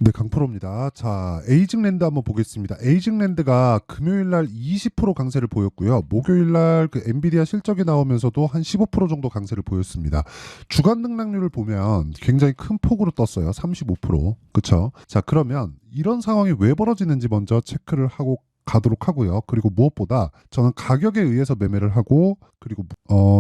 네, 강프로입니다. 자, 에이징랜드 한번 보겠습니다. 에이징랜드가 금요일 날 20% 강세를 보였고요. 목요일 날그 엔비디아 실적이 나오면서도 한 15% 정도 강세를 보였습니다. 주간 등락률을 보면 굉장히 큰 폭으로 떴어요. 35%. 그쵸? 자, 그러면 이런 상황이 왜 벌어지는지 먼저 체크를 하고 가도록 하고요. 그리고 무엇보다 저는 가격에 의해서 매매를 하고, 그리고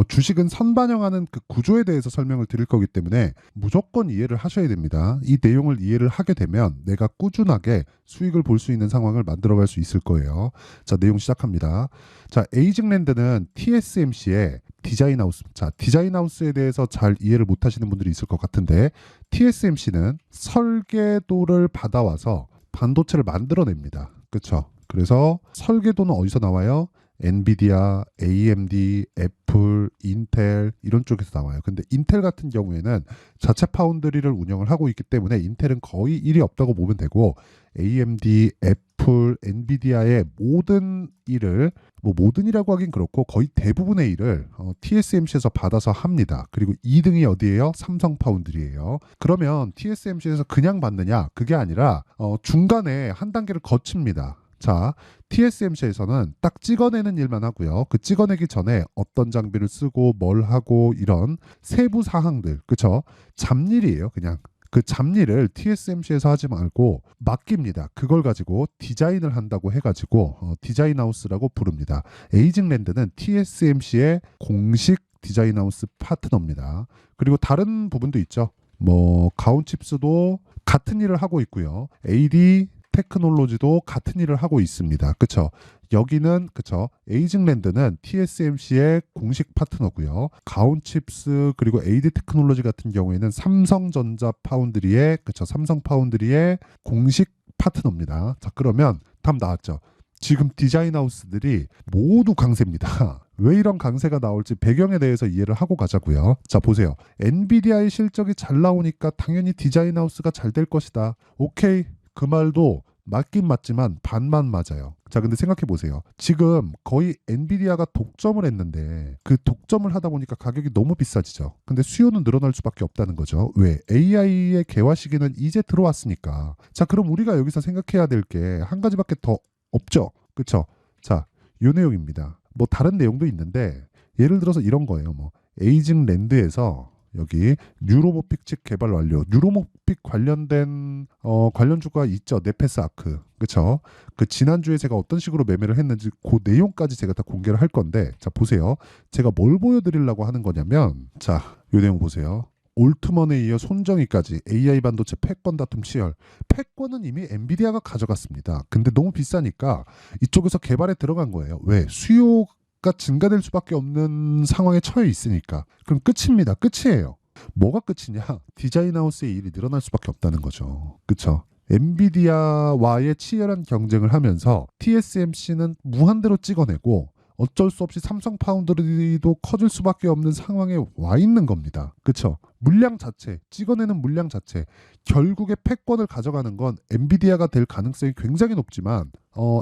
주식은 선반영하는 그 구조에 대해서 설명을 드릴 거기 때문에 무조건 이해를 하셔야 됩니다. 이 내용을 이해를 하게 되면 내가 꾸준하게 수익을 볼 수 있는 상황을 만들어갈 수 있을 거예요. 자, 내용 시작합니다. 자, 에이징랜드는 TSMC의 디자인하우스. 자, 디자인하우스에 대해서 잘 이해를 못 하시는 분들이 있을 것 같은데, TSMC는 설계도를 받아와서 반도체를 만들어냅니다. 그렇죠? 그래서 설계도는 어디서 나와요? 엔비디아, AMD, 애플, 인텔 이런 쪽에서 나와요. 근데 인텔 같은 경우에는 자체 파운드리를 운영을 하고 있기 때문에 인텔은 거의 일이 없다고 보면 되고, AMD, 애플, 엔비디아의 모든 일을, 뭐 모든이라고 하긴 그렇고 거의 대부분의 일을 TSMC에서 받아서 합니다. 그리고 2등이 어디예요? 삼성 파운드리예요. 그러면 TSMC에서 그냥 받느냐? 그게 아니라 중간에 한 단계를 거칩니다. 자, TSMC에서는 딱 찍어내는 일만 하고요. 그 찍어내기 전에 어떤 장비를 쓰고 뭘 하고 이런 세부 사항들, 그쵸? 잡일이에요, 그냥. 그 잡일을 TSMC에서 하지 말고 맡깁니다. 그걸 가지고 디자인을 한다고 해가지고 디자인하우스라고 부릅니다. 에이징랜드는 TSMC의 공식 디자인하우스 파트너입니다. 그리고 다른 부분도 있죠. 뭐 가온칩스도 같은 일을 하고 있고요. AD 테크놀로지도 같은 일을 하고 있습니다. 그쵸? 여기는 그쵸? 에이징랜드는 TSMC의 공식 파트너고요. 가온칩스 그리고 AD 테크놀로지 같은 경우에는 삼성전자 파운드리의 그쵸? 삼성 파운드리의 공식 파트너입니다. 자, 그러면 답 나왔죠? 지금 디자인 하우스들이 모두 강세입니다. 왜 이런 강세가 나올지 배경에 대해서 이해를 하고 가자고요. 자, 보세요. 엔비디아의 실적이 잘 나오니까 당연히 디자인 하우스가 잘 될 것이다. 오케이. 그 말도 맞긴 맞지만 반만 맞아요. 자, 근데 생각해 보세요. 지금 거의 엔비디아가 독점을 했는데 그 독점을 하다 보니까 가격이 너무 비싸지죠. 근데 수요는 늘어날 수밖에 없다는 거죠. 왜? AI의 개화 시기는 이제 들어왔으니까. 자, 그럼 우리가 여기서 생각해야 될 게 한 가지밖에 더 없죠. 그쵸? 자, 요 내용입니다. 뭐 다른 내용도 있는데 예를 들어서 이런 거예요. 뭐 에이징랜드에서 여기 뉴로모픽 칩 개발 완료. 뉴로모픽 관련된 관련주가 있죠. 네페스 아크. 그렇죠? 그 지난주에 제가 어떤 식으로 매매를 했는지 그 내용까지 제가 다 공개를 할 건데, 자, 보세요. 제가 뭘 보여드리려고 하는 거냐면, 자, 이 내용 보세요. 올트먼에 이어 손정희까지 AI 반도체 패권 다툼 치열. 패권은 이미 엔비디아가 가져갔습니다. 근데 너무 비싸니까 이쪽에서 개발에 들어간 거예요. 왜? 수요가 증가될 수밖에 없는 상황에 처해 있으니까. 그럼 끝입니다. 끝이에요. 뭐가 끝이냐? 디자인하우스의 일이 늘어날 수밖에 없다는 거죠. 그쵸? 엔비디아와의 치열한 경쟁을 하면서 TSMC는 무한대로 찍어내고 어쩔 수 없이 삼성 파운드리도 커질 수밖에 없는 상황에 와 있는 겁니다. 그쵸? 물량 자체, 찍어내는 물량 자체, 결국에 패권을 가져가는 건 엔비디아가 될 가능성이 굉장히 높지만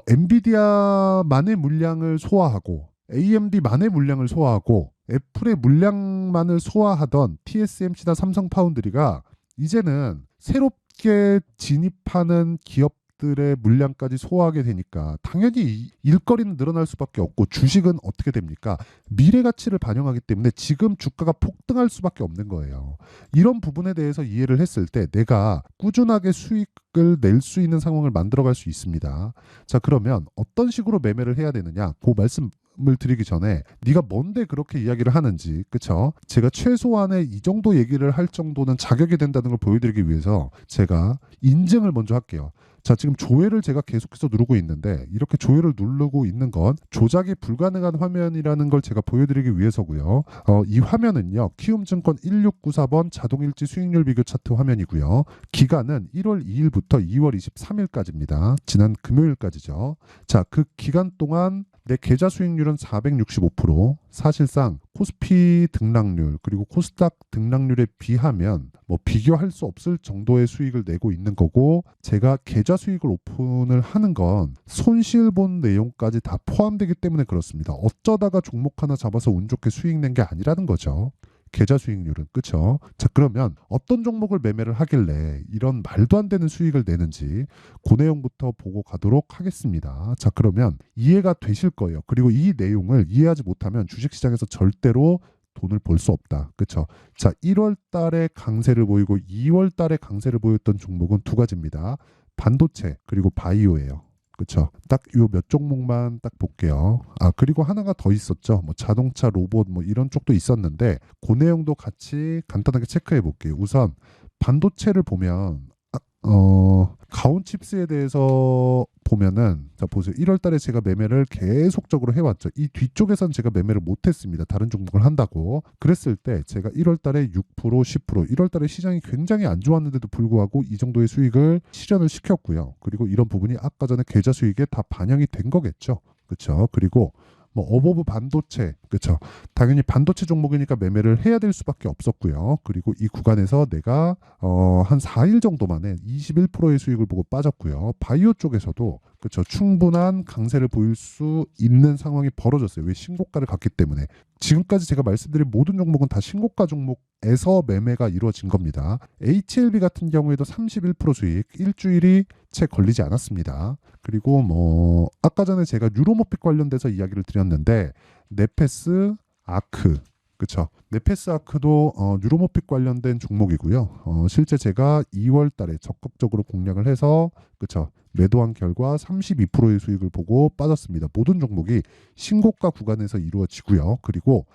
엔비디아만의 물량을 소화하고 AMD만의 물량을 소화하고 애플의 물량만을 소화하던 TSMC나 삼성 파운드리가 이제는 새롭게 진입하는 기업들의 물량까지 소화하게 되니까 당연히 일거리는 늘어날 수밖에 없고 주식은 어떻게 됩니까? 미래 가치를 반영하기 때문에 지금 주가가 폭등할 수밖에 없는 거예요. 이런 부분에 대해서 이해를 했을 때 내가 꾸준하게 수익을 낼 수 있는 상황을 만들어갈 수 있습니다. 자, 그러면 어떤 식으로 매매를 해야 되느냐? 그 말씀 을 드리기 전에 네가 뭔데 그렇게 이야기를 하는지, 그쵸? 제가 최소한의 이 정도 얘기를 할 정도는 자격이 된다는 걸 보여드리기 위해서 제가 인증을 먼저 할게요. 자, 지금 조회를 제가 계속해서 누르고 있는데 이렇게 조회를 누르고 있는 건 조작이 불가능한 화면이라는 걸 제가 보여드리기 위해서고요. 이 화면은요, 키움증권 1694번 자동일지 수익률 비교 차트 화면이고요. 기간은 1월 2일부터 2월 23일까지입니다. 지난 금요일까지죠. 자, 그 기간 동안 내 계좌 수익률은 465%. 사실상 코스피 등락률 그리고 코스닥 등락률에 비하면 뭐 비교할 수 없을 정도의 수익을 내고 있는 거고, 제가 계좌 수익을 오픈을 하는 건 손실 본 내용까지 다 포함되기 때문에 그렇습니다. 어쩌다가 종목 하나 잡아서 운 좋게 수익 낸 게 아니라는 거죠. 계좌 수익률은. 그쵸? 자, 그러면 어떤 종목을 매매를 하길래 이런 말도 안 되는 수익을 내는지 그 내용부터 보고 가도록 하겠습니다. 자, 그러면 이해가 되실 거예요. 그리고 이 내용을 이해하지 못하면 주식시장에서 절대로 돈을 벌 수 없다. 그쵸? 자, 1월 달에 강세를 보이고 2월 달에 강세를 보였던 종목은 두 가지입니다. 반도체 그리고 바이오예요. 그쵸? 딱 요 몇 종목만 딱 볼게요. 아, 그리고 하나가 더 있었죠. 뭐 자동차, 로봇 뭐 이런 쪽도 있었는데 그 내용도 같이 간단하게 체크해 볼게요. 우선 반도체를 보면 가온칩스에 대해서 보면은 자 보세요. 1월 달에 제가 매매를 계속적으로 해왔죠. 이 뒤쪽에선 제가 매매를 못했습니다. 다른 종목을 한다고. 그랬을 때 제가 1월 달에 6%, 10%, 1월 달에 시장이 굉장히 안 좋았는데도 불구하고 이 정도의 수익을 실현을 시켰고요. 그리고 이런 부분이 아까 전에 계좌 수익에 다 반영이 된 거겠죠. 그렇죠. 그리고 뭐 어버브 반도체, 그렇죠. 당연히 반도체 종목이니까 매매를 해야 될 수밖에 없었고요. 그리고 이 구간에서 내가 한 4일 정도 만에 21%의 수익을 보고 빠졌고요. 바이오 쪽에서도 그렇죠. 충분한 강세를 보일 수 있는 상황이 벌어졌어요. 왜? 신고가를 갔기 때문에. 지금까지 제가 말씀드린 모든 종목은 다 신고가 종목에서 매매가 이루어진 겁니다. HLB 같은 경우에도 31% 수익, 일주일이 채 걸리지 않았습니다. 그리고 뭐 아까 전에 제가 유로모픽 관련돼서 이야기를 드렸는데 네페스, 아크, 그쵸? 네페스 아크도 유로모픽 관련된 종목이고요. 실제 제가 2월 달에 적극적으로 공략을 해서 그쵸? 매도한 결과 32%의 수익을 보고 빠졌습니다. 모든 종목이 신고가 구간에서 이루어지고요. 그리고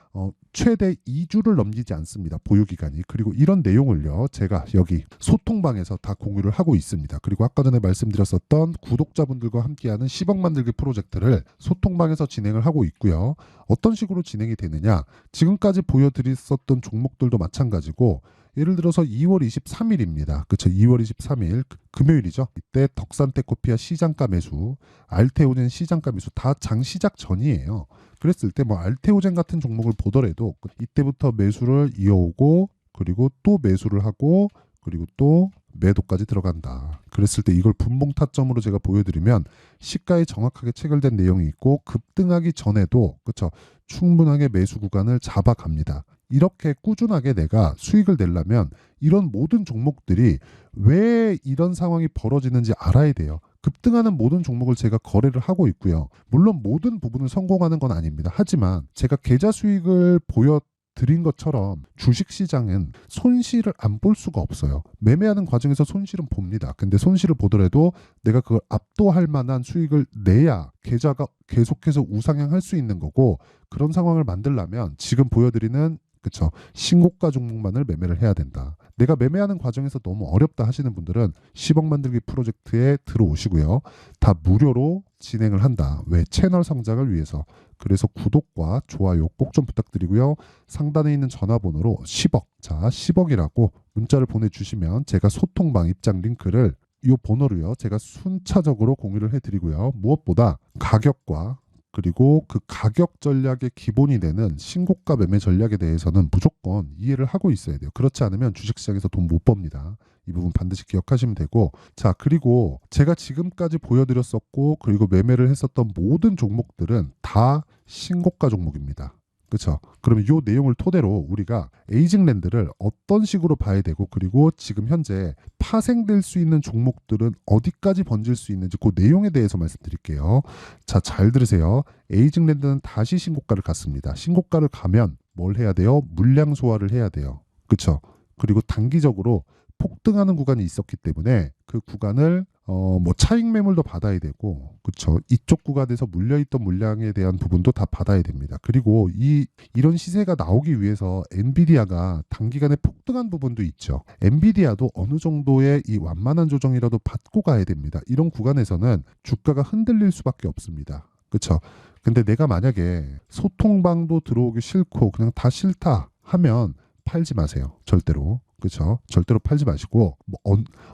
최대 2주를 넘기지 않습니다. 보유 기간이. 그리고 이런 내용을요. 제가 여기 소통방에서 다 공유를 하고 있습니다. 그리고 아까 전에 말씀드렸었던 구독자분들과 함께하는 10억 만들기 프로젝트를 소통방에서 진행을 하고 있고요. 어떤 식으로 진행이 되느냐? 지금까지 보여드렸었던 종목들도 마찬가지고 예를 들어서 2월 23일입니다. 그렇죠. 2월 23일 금요일이죠. 이때 덕산테코피아 시장가 매수, 알테오젠 시장가 매수 다 장 시작 전이에요. 그랬을 때 뭐 알테오젠 같은 종목을 보더라도 이때부터 매수를 이어오고 그리고 또 매수를 하고 그리고 또 매도까지 들어간다. 그랬을 때 이걸 분봉 타점으로 제가 보여드리면 시가에 정확하게 체결된 내용이 있고 급등하기 전에도 그렇죠. 충분하게 매수 구간을 잡아갑니다. 이렇게 꾸준하게 내가 수익을 내려면 이런 모든 종목들이 왜 이런 상황이 벌어지는지 알아야 돼요. 급등하는 모든 종목을 제가 거래를 하고 있고요. 물론 모든 부분을 성공하는 건 아닙니다. 하지만 제가 계좌 수익을 보여드린 것처럼 주식시장은 손실을 안 볼 수가 없어요. 매매하는 과정에서 손실은 봅니다. 근데 손실을 보더라도 내가 그걸 압도할 만한 수익을 내야 계좌가 계속해서 우상향할 수 있는 거고 그런 상황을 만들려면 지금 보여드리는 그쵸. 신고가 종목만을 매매를 해야 된다. 내가 매매하는 과정에서 너무 어렵다 하시는 분들은 10억 만들기 프로젝트에 들어오시고요. 다 무료로 진행을 한다. 왜? 채널 성장을 위해서. 그래서 구독과 좋아요 꼭 좀 부탁드리고요. 상단에 있는 전화번호로 10억, 자 10억이라고 문자를 보내주시면 제가 소통방 입장 링크를 이 번호로요. 제가 순차적으로 공유를 해드리고요. 무엇보다 가격과 그리고 그 가격 전략의 기본이 되는 신고가 매매 전략에 대해서는 무조건 이해를 하고 있어야 돼요. 그렇지 않으면 주식시장에서 돈 못 법니다. 이 부분 반드시 기억하시면 되고 자 그리고 제가 지금까지 보여드렸었고 그리고 매매를 했었던 모든 종목들은 다 신고가 종목입니다. 그렇죠. 그러면 이 내용을 토대로 우리가 에이징랜드를 어떤 식으로 봐야 되고 그리고 지금 현재 파생될 수 있는 종목들은 어디까지 번질 수 있는지 그 내용에 대해서 말씀드릴게요. 자, 잘 들으세요. 에이징랜드는 다시 신고가를 갔습니다. 신고가를 가면 뭘 해야 돼요? 물량 소화를 해야 돼요. 그렇죠. 그리고 단기적으로 폭등하는 구간이 있었기 때문에 그 구간을 뭐 차익 매물도 받아야 되고 그쵸 이쪽 구간에서 물려있던 물량에 대한 부분도 다 받아야 됩니다. 그리고 이런 시세가 나오기 위해서 엔비디아가 단기간에 폭등한 부분도 있죠. 엔비디아도 어느 정도의 이 완만한 조정이라도 받고 가야 됩니다. 이런 구간에서는 주가가 흔들릴 수밖에 없습니다. 그쵸. 근데 내가 만약에 소통방도 들어오기 싫고 그냥 다 싫다 하면 팔지 마세요. 절대로. 그렇죠? 절대로 팔지 마시고 뭐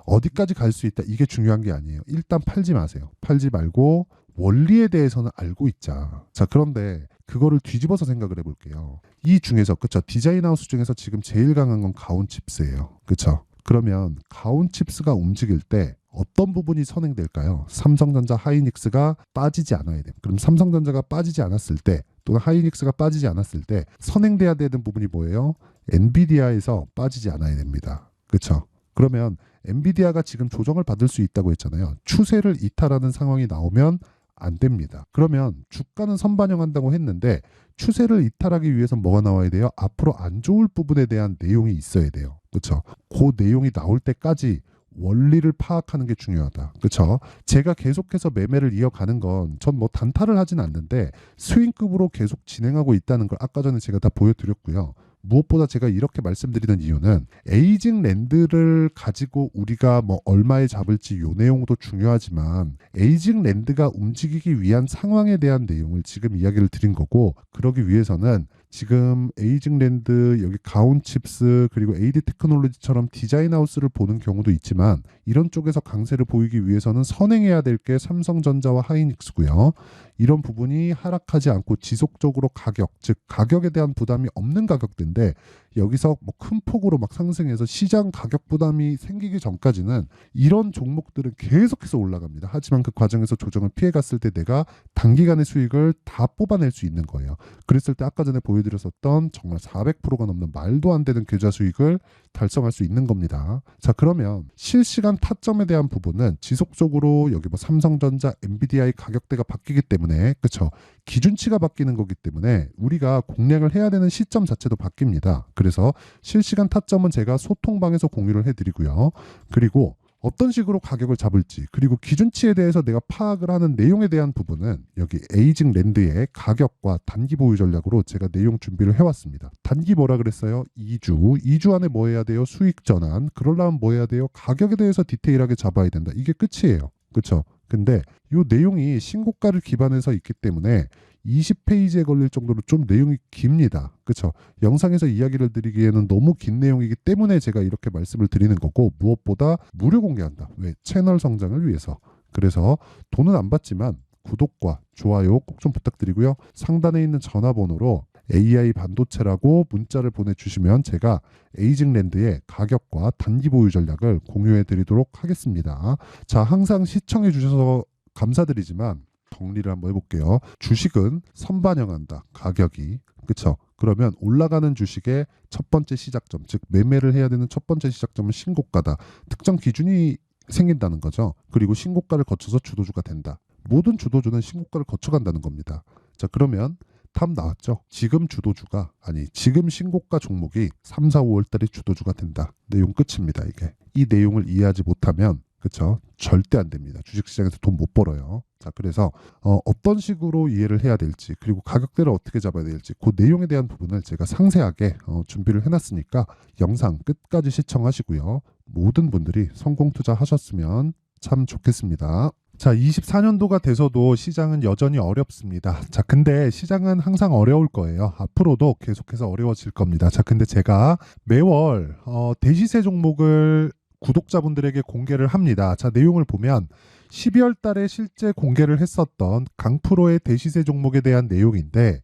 어디까지 갈 수 있다 이게 중요한 게 아니에요. 일단 팔지 마세요. 팔지 말고 원리에 대해서는 알고 있자. 자 그런데 그거를 뒤집어서 생각을 해볼게요. 이 중에서 그렇죠? 디자인 하우스 중에서 지금 제일 강한 건 가온칩스예요. 그렇죠? 그러면 가온칩스가 움직일 때 어떤 부분이 선행될까요? 삼성전자, 하이닉스가 빠지지 않아야 돼요. 그럼 삼성전자가 빠지지 않았을 때 또는 하이닉스가 빠지지 않았을 때 선행돼야 되는 부분이 뭐예요? 엔비디아에서 빠지지 않아야 됩니다. 그렇죠? 그러면 엔비디아가 지금 조정을 받을 수 있다고 했잖아요. 추세를 이탈하는 상황이 나오면 안 됩니다. 그러면 주가는 선반영한다고 했는데 추세를 이탈하기 위해서 뭐가 나와야 돼요? 앞으로 안 좋을 부분에 대한 내용이 있어야 돼요. 그렇죠? 그 내용이 나올 때까지 원리를 파악하는 게 중요하다. 그렇죠? 제가 계속해서 매매를 이어가는 건 전 뭐 단타를 하진 않는데 스윙급으로 계속 진행하고 있다는 걸 아까 전에 제가 다 보여드렸고요. 무엇보다 제가 이렇게 말씀드리는 이유는 에이징 랜드를 가지고 우리가 뭐 얼마에 잡을지 요 내용도 중요하지만 에이징 랜드가 움직이기 위한 상황에 대한 내용을 지금 이야기를 드린 거고, 그러기 위해서는 지금 에이징 랜드 여기 가온칩스 그리고 AD 테크놀로지처럼 디자인 하우스를 보는 경우도 있지만 이런 쪽에서 강세를 보이기 위해서는 선행해야 될 게 삼성전자와 하이닉스고요. 이런 부분이 하락하지 않고 지속적으로 가격, 즉 가격에 대한 부담이 없는 가격대인데 여기서 뭐 큰 폭으로 막 상승해서 시장 가격 부담이 생기기 전까지는 이런 종목들은 계속해서 올라갑니다. 하지만 그 과정에서 조정을 피해갔을 때 내가 단기간의 수익을 다 뽑아낼 수 있는 거예요. 그랬을 때 아까 전에 보여드렸었던 정말 400%가 넘는 말도 안 되는 계좌 수익을 달성할 수 있는 겁니다. 자, 그러면 실시간 타점에 대한 부분은 지속적으로 여기 뭐 삼성전자, 엔비디아의 가격대가 바뀌기 때문에, 그렇죠? 기준치가 바뀌는 거기 때문에 우리가 공략을 해야 되는 시점 자체도 바뀝니다. 그래서 실시간 타점은 제가 소통방에서 공유를 해드리고요. 그리고 어떤 식으로 가격을 잡을지, 그리고 기준치에 대해서 내가 파악을 하는 내용에 대한 부분은 여기 에이징 랜드의 가격과 단기 보유 전략으로 제가 내용 준비를 해왔습니다. 단기 뭐라 그랬어요? 2주 안에 뭐 해야 돼요? 수익 전환. 그러려면 뭐 해야 돼요? 가격에 대해서 디테일하게 잡아야 된다. 이게 끝이에요. 그렇죠? 근데 이 내용이 신고가를 기반해서 있기 때문에 20페이지에 걸릴 정도로 좀 내용이 깁니다. 그렇죠? 영상에서 이야기를 드리기에는 너무 긴 내용이기 때문에 제가 이렇게 말씀을 드리는 거고, 무엇보다 무료 공개한다. 왜? 채널 성장을 위해서. 그래서 돈은 안 받지만 구독과 좋아요 꼭 좀 부탁드리고요. 상단에 있는 전화번호로 AI 반도체라고 문자를 보내주시면 제가 에이징랜드의 가격과 단기 보유 전략을 공유해 드리도록 하겠습니다. 자, 항상 시청해 주셔서 감사드리지만 정리를 한번 해볼게요. 주식은 선반영한다. 가격이. 그쵸? 그러면 올라가는 주식의 첫 번째 시작점, 즉 매매를 해야 되는 첫 번째 시작점은 신고가다. 특정 기준이 생긴다는 거죠. 그리고 신고가를 거쳐서 주도주가 된다. 모든 주도주는 신고가를 거쳐간다는 겁니다. 자, 그러면 답 나왔죠? 지금 주도주가, 아니 지금 신고가 종목이 3, 4, 5월 달에 주도주가 된다. 내용 끝입니다. 이게. 이 내용을 이해하지 못하면, 그렇죠? 절대 안 됩니다. 주식시장에서 돈 못 벌어요. 자, 그래서 어떤 식으로 이해를 해야 될지, 그리고 가격대를 어떻게 잡아야 될지 그 내용에 대한 부분을 제가 상세하게 준비를 해놨으니까 영상 끝까지 시청하시고요. 모든 분들이 성공 투자하셨으면 참 좋겠습니다. 자, 24년도가 돼서도 시장은 여전히 어렵습니다. 자, 근데 시장은 항상 어려울 거예요. 앞으로도 계속해서 어려워질 겁니다. 자, 근데 제가 매월 대시세 종목을 구독자분들에게 공개를 합니다. 자, 내용을 보면 12월 달에 실제 공개를 했었던 강프로의 대시세 종목에 대한 내용인데,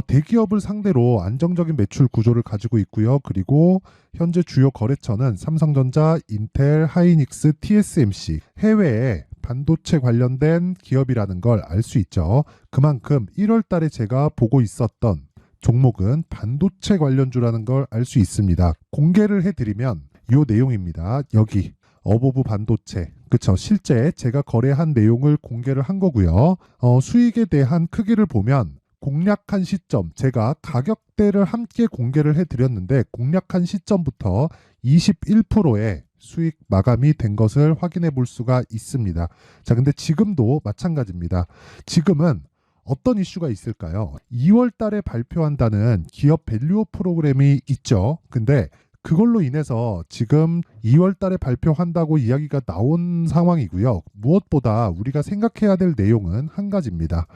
대기업을 상대로 안정적인 매출 구조를 가지고 있고요. 그리고 현재 주요 거래처는 삼성전자, 인텔, 하이닉스, TSMC, 해외에 반도체 관련된 기업이라는 걸 알 수 있죠. 그만큼 1월 달에 제가 보고 있었던 종목은 반도체 관련주라는 걸 알 수 있습니다. 공개를 해드리면 이 내용입니다. 여기 어보브 반도체, 그쵸? 실제 제가 거래한 내용을 공개를 한 거고요. 수익에 대한 크기를 보면 공략한 시점, 제가 가격대를 함께 공개를 해드렸는데 공략한 시점부터 21%의 수익 마감이 된 것을 확인해 볼 수가 있습니다. 자, 근데 지금도 마찬가지입니다. 지금은 어떤 이슈가 있을까요? 2월 달에 발표한다는 기업 밸류업 프로그램이 있죠. 근데 그걸로 인해서 지금 2월 달에 발표한다고 이야기가 나온 상황이고요. 무엇보다 우리가 생각해야 될 내용은 한 가지입니다.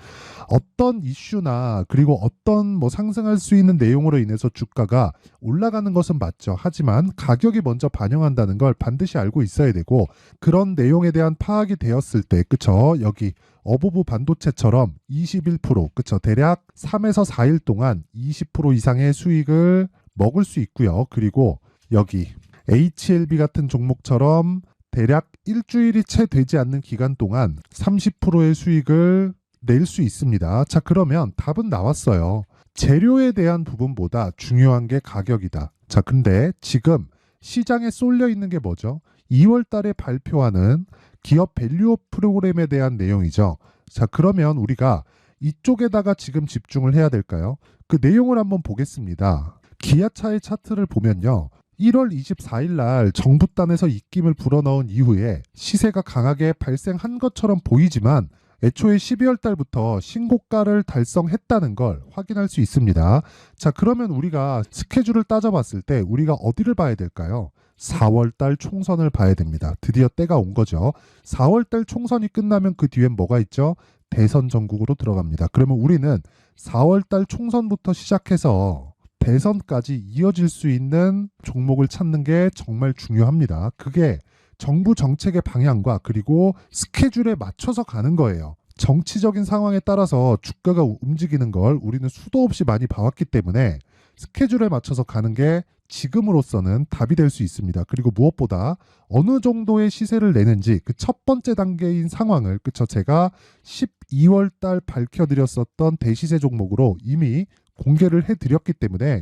어떤 이슈나 그리고 어떤 뭐 상승할 수 있는 내용으로 인해서 주가가 올라가는 것은 맞죠. 하지만 가격이 먼저 반영한다는 걸 반드시 알고 있어야 되고, 그런 내용에 대한 파악이 되었을 때, 그쵸? 여기 어보브 반도체처럼 21%, 그쵸? 대략 3에서 4일 동안 20% 이상의 수익을 먹을 수 있고요. 그리고 여기 HLB 같은 종목처럼 대략 일주일이 채 되지 않는 기간 동안 30%의 수익을 낼 수 있습니다. 자, 그러면 답은 나왔어요. 재료에 대한 부분보다 중요한 게 가격이다. 자, 근데 지금 시장에 쏠려 있는 게 뭐죠? 2월 달에 발표하는 기업 밸류업 프로그램에 대한 내용이죠. 자, 그러면 우리가 이쪽에다가 지금 집중을 해야 될까요? 그 내용을 한번 보겠습니다. 기아차의 차트를 보면요. 1월 24일 날 정부단에서 입김을 불어넣은 이후에 시세가 강하게 발생한 것처럼 보이지만 애초에 12월 달부터 신고가를 달성했다는 걸 확인할 수 있습니다. 자, 그러면 우리가 스케줄을 따져봤을 때 우리가 어디를 봐야 될까요? 4월 달 총선을 봐야 됩니다. 드디어 때가 온 거죠. 4월 달 총선이 끝나면 그 뒤엔 뭐가 있죠? 대선 전국으로 들어갑니다. 그러면 우리는 4월 달 총선부터 시작해서 대선까지 이어질 수 있는 종목을 찾는 게 정말 중요합니다. 그게 정부 정책의 방향과 그리고 스케줄에 맞춰서 가는 거예요. 정치적인 상황에 따라서 주가가 움직이는 걸 우리는 수도 없이 많이 봐왔기 때문에 스케줄에 맞춰서 가는 게 지금으로서는 답이 될 수 있습니다. 그리고 무엇보다 어느 정도의 시세를 내는지 그 첫 번째 단계인 상황을 제가 12월 달 밝혀드렸었던 대시세 종목으로 이미 공개를 해드렸기 때문에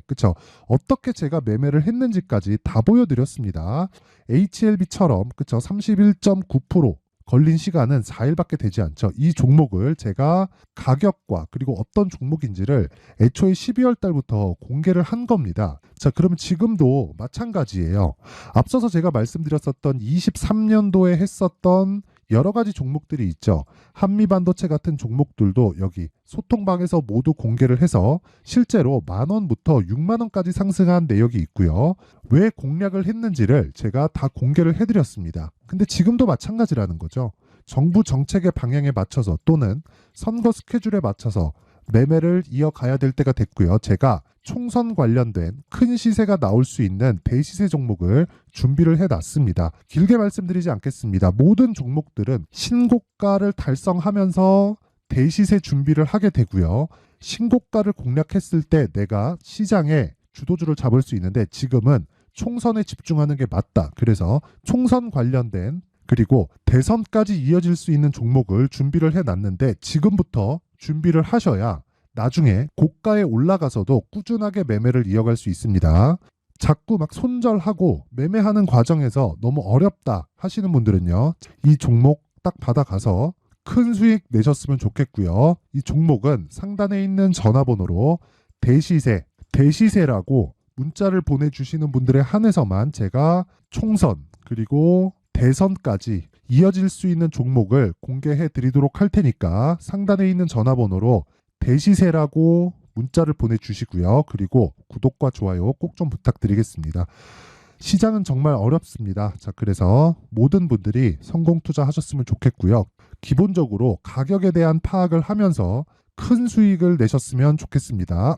어떻게 제가 매매를 했는지까지 다 보여드렸습니다. HLB처럼 31.9% 걸린 시간은 4일밖에 되지 않죠. 이 종목을 제가 가격과 그리고 어떤 종목인지를 애초에 12월 달부터 공개를 한 겁니다. 자, 그러면 지금도 마찬가지예요. 앞서서 제가 말씀드렸었던 23년도에 했었던 여러 가지 종목들이 있죠. 한미반도체 같은 종목들도 여기 소통방에서 모두 공개를 해서 실제로 10,000원부터 60,000원까지 상승한 내역이 있고요. 왜 공략을 했는지를 제가 다 공개를 해드렸습니다. 근데 지금도 마찬가지라는 거죠. 정부 정책의 방향에 맞춰서 또는 선거 스케줄에 맞춰서 매매를 이어가야 될 때가 됐고요. 제가 총선 관련된 큰 시세가 나올 수 있는 대시세 종목을 준비를 해놨습니다. 길게 말씀드리지 않겠습니다. 모든 종목들은 신고가를 달성하면서 대시세 준비를 하게 되고요. 신고가를 공략했을 때 내가 시장에 주도주를 잡을 수 있는데 지금은 총선에 집중하는 게 맞다. 그래서 총선 관련된 그리고 대선까지 이어질 수 있는 종목을 준비를 해놨는데 지금부터 준비를 하셔야 나중에 고가에 올라가서도 꾸준하게 매매를 이어갈 수 있습니다. 자꾸 막 손절하고 매매하는 과정에서 너무 어렵다 하시는 분들은요. 이 종목 딱 받아가서 큰 수익 내셨으면 좋겠고요. 이 종목은 상단에 있는 전화번호로 대시세라고 문자를 보내주시는 분들에 한해서만 제가 총선 그리고 대선까지 이어질 수 있는 종목을 공개해 드리도록 할 테니까 상단에 있는 전화번호로 대시세라고 문자를 보내주시고요. 그리고 구독과 좋아요 꼭 좀 부탁드리겠습니다. 시장은 정말 어렵습니다. 자, 그래서 모든 분들이 성공 투자하셨으면 좋겠고요. 기본적으로 가격에 대한 파악을 하면서 큰 수익을 내셨으면 좋겠습니다.